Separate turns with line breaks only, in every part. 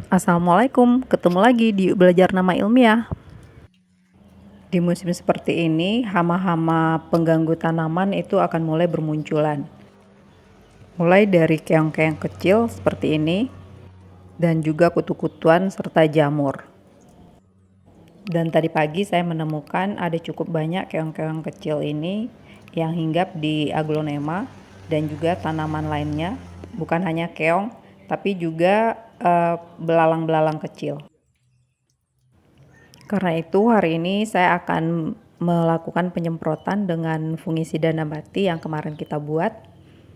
Assalamualaikum, ketemu lagi di Belajar Nama Ilmiah. Di musim seperti ini, hama-hama pengganggu tanaman itu akan mulai bermunculan. Mulai dari keong-keong kecil seperti ini, dan juga kutu-kutuan serta jamur. Dan tadi pagi saya menemukan ada cukup banyak keong-keong kecil ini yang hinggap di aglonema dan juga tanaman lainnya. Bukan hanya keong, tapi juga belalang-belalang kecil. Karena itu hari ini saya akan melakukan penyemprotan dengan fungisida nabati yang kemarin kita buat.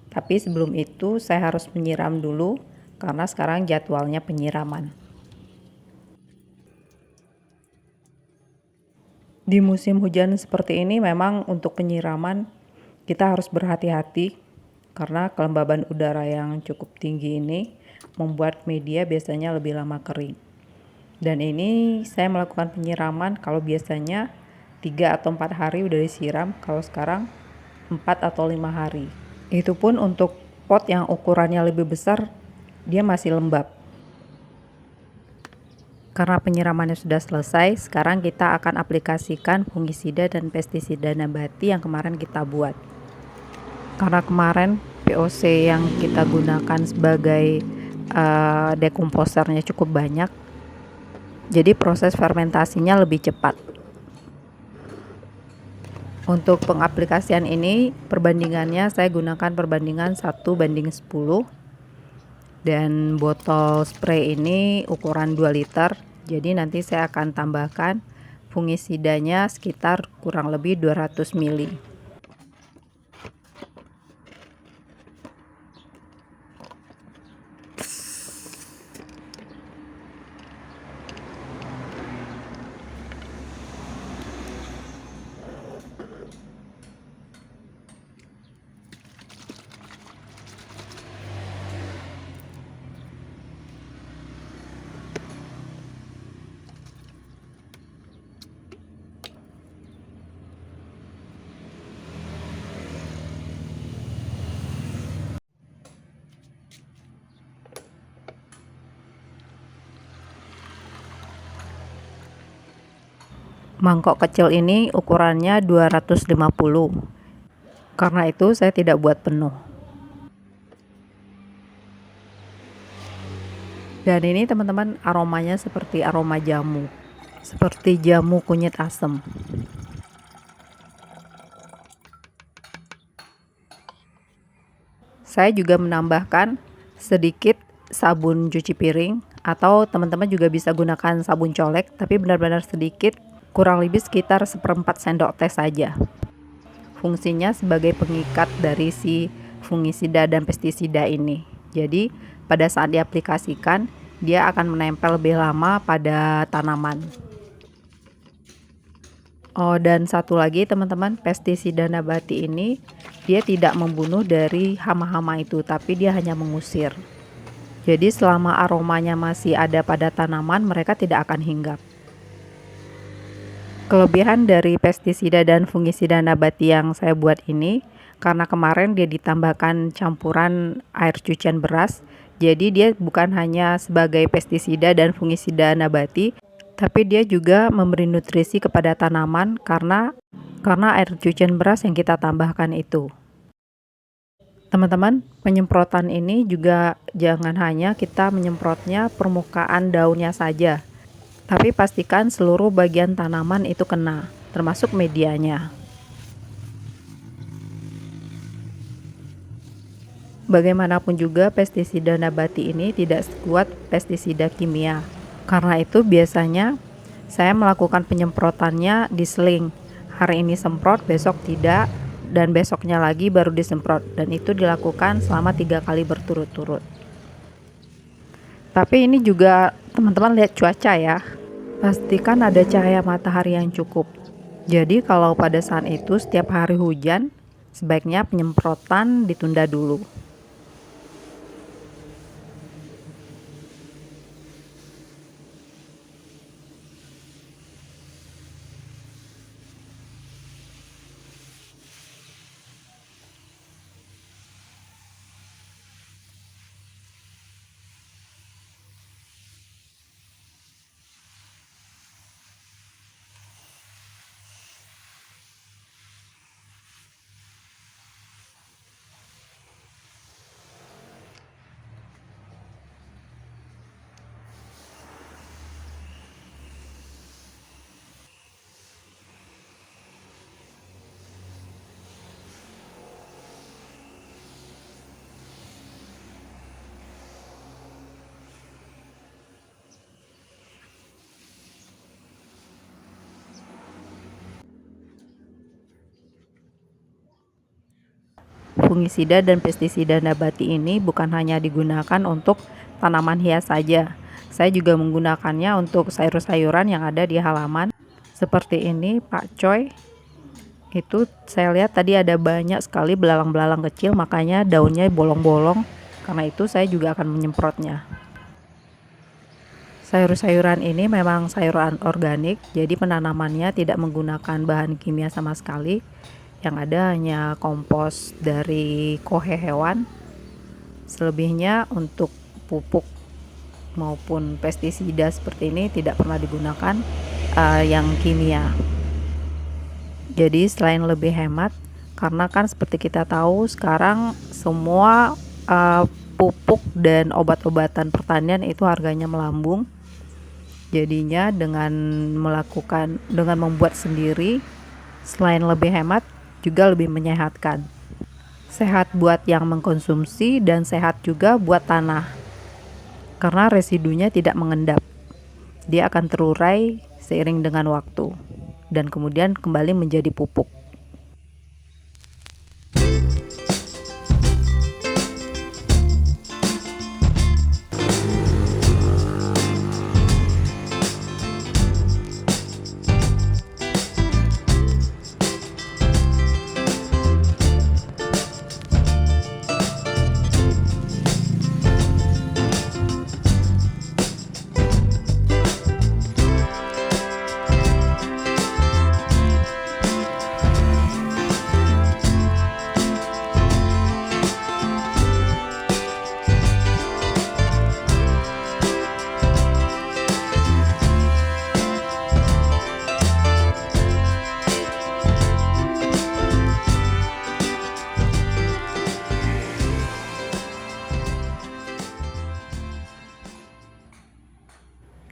Tapi sebelum itu saya harus menyiram dulu karena sekarang jadwalnya penyiraman. Di musim hujan seperti ini memang untuk penyiraman kita harus berhati-hati karena kelembaban udara yang cukup tinggi ini membuat media biasanya lebih lama kering. Dan ini saya melakukan penyiraman kalau biasanya 3 atau 4 hari udah disiram, kalau sekarang 4 atau 5 hari. Itu pun untuk pot yang ukurannya lebih besar, dia masih lembab. Karena penyiramannya sudah selesai, sekarang kita akan aplikasikan fungisida dan pestisida nabati yang kemarin kita buat. Karena kemarin POC yang kita gunakan sebagai dekomposernya cukup banyak, jadi proses fermentasinya lebih cepat. Untuk pengaplikasian ini perbandingannya saya gunakan perbandingan 1:10 dan botol spray ini ukuran 2 liter. Jadi nanti saya akan tambahkan fungisidanya sekitar kurang lebih 200 ml. Mangkok kecil ini ukurannya 250. Karena itu saya tidak buat penuh. Dan ini teman-teman aromanya seperti aroma jamu. Seperti jamu kunyit asem. Saya juga menambahkan sedikit sabun cuci piring atau teman-teman juga bisa gunakan sabun colek, tapi benar-benar sedikit, kurang lebih sekitar 1/4 sendok teh saja. Fungsinya sebagai pengikat dari si fungisida dan pestisida ini. Jadi pada saat diaplikasikan, dia akan menempel lebih lama pada tanaman. Oh, dan satu lagi teman-teman, pestisida nabati ini dia tidak membunuh dari hama-hama itu, tapi dia hanya mengusir. Jadi selama aromanya masih ada pada tanaman, mereka tidak akan hinggap. Kelebihan dari pestisida dan fungisida nabati yang saya buat ini, karena kemarin dia ditambahkan campuran air cucian beras, jadi dia bukan hanya sebagai pestisida dan fungisida nabati, tapi dia juga memberi nutrisi kepada tanaman karena air cucian beras yang kita tambahkan itu. Teman-teman, penyemprotan ini juga jangan hanya kita menyemprotnya permukaan daunnya saja, tapi pastikan seluruh bagian tanaman itu kena, termasuk medianya. Bagaimanapun juga pestisida nabati ini tidak sekuat pestisida kimia. Karena itu biasanya saya melakukan penyemprotannya di seling. Hari ini semprot, besok tidak, dan besoknya lagi baru disemprot, dan itu dilakukan selama 3 kali berturut-turut. Tapi ini juga teman-teman lihat cuaca ya, pastikan ada cahaya matahari yang cukup. Jadi kalau pada saat itu setiap hari hujan, sebaiknya penyemprotan ditunda dulu. fungisida dan pestisida nabati ini bukan hanya digunakan untuk tanaman hias saja. Saya juga menggunakannya untuk sayur-sayuran yang ada di halaman. Seperti ini pakcoy. Itu saya lihat tadi ada banyak sekali belalang-belalang kecil, makanya daunnya bolong-bolong. Karena itu saya juga akan menyemprotnya. Sayur-sayuran ini memang sayuran organik, jadi penanamannya tidak menggunakan bahan kimia sama sekali. Yang ada hanya kompos dari kohe hewan. Selebihnya untuk pupuk maupun pestisida seperti ini tidak pernah digunakan yang kimia. Jadi selain lebih hemat, karena kan seperti kita tahu sekarang semua pupuk dan obat-obatan pertanian itu harganya melambung. Jadinya dengan membuat sendiri, selain lebih hemat juga lebih menyehatkan. Sehat buat yang mengkonsumsi dan sehat juga buat tanah. Karena residunya tidak mengendap. Dia akan terurai seiring dengan waktu dan kemudian kembali menjadi pupuk.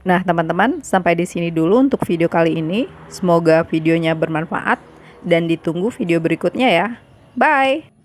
Nah, teman-teman, sampai di sini dulu untuk video kali ini. Semoga videonya bermanfaat dan ditunggu video berikutnya ya. Bye!